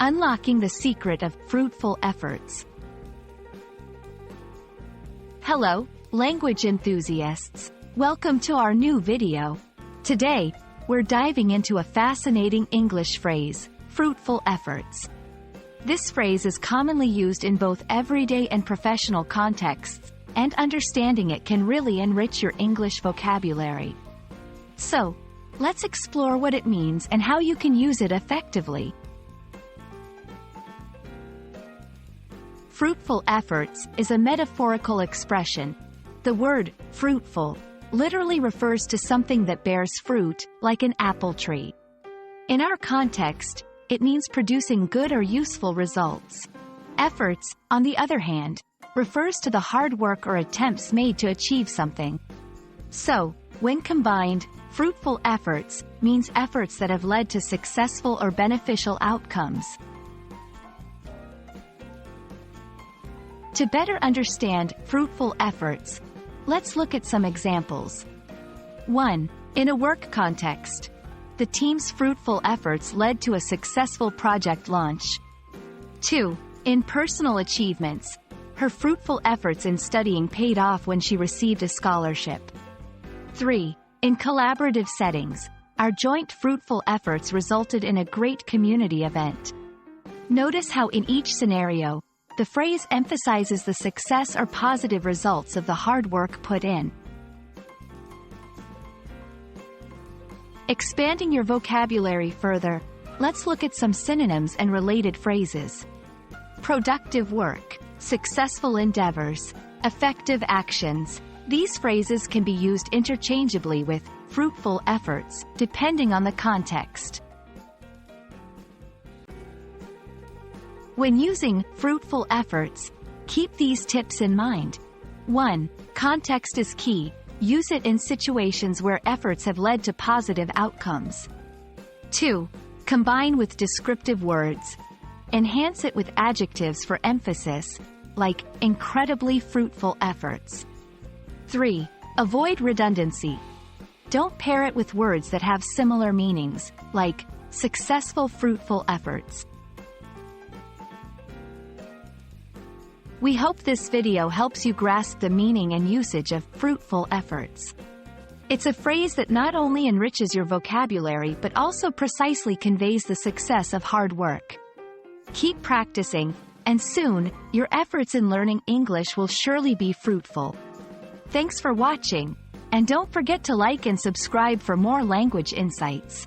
Unlocking the Secret of Fruitful Efforts. Hello, language enthusiasts. Welcome to our new video. Today, we're diving into a fascinating English phrase, fruitful efforts. This phrase is commonly used in both everyday and professional contexts, and understanding it can really enrich your English vocabulary. So, let's explore what it means and how you can use it effectively. Fruitful efforts is a metaphorical expression. The word fruitful literally refers to something that bears fruit, like an apple tree. In our context, it means producing good or useful results. Efforts, on the other hand, refers to the hard work or attempts made to achieve something. So, when combined, fruitful efforts means efforts that have led to successful or beneficial outcomes. To better understand fruitful efforts, let's look at some examples. 1. In a work context, the team's fruitful efforts led to a successful project launch. 2. In personal achievements, her fruitful efforts in studying paid off when she received a scholarship. 3. In collaborative settings, our joint fruitful efforts resulted in a great community event. Notice how in each scenario, the phrase emphasizes the success or positive results of the hard work put in. Expanding your vocabulary further, let's look at some synonyms and related phrases. Productive work, successful endeavors, effective actions. These phrases can be used interchangeably with fruitful efforts, depending on the context. When using fruitful efforts, keep these tips in mind. 1. Context is key. Use it in situations where efforts have led to positive outcomes. 2. Combine with descriptive words. Enhance it with adjectives for emphasis, like incredibly fruitful efforts. 3. Avoid redundancy. Don't pair it with words that have similar meanings, like successful fruitful efforts. We hope this video helps you grasp the meaning and usage of fruitful efforts. It's a phrase that not only enriches your vocabulary but also precisely conveys the success of hard work. Keep practicing, and soon, your efforts in learning English will surely be fruitful. Thanks for watching, and don't forget to like and subscribe for more language insights.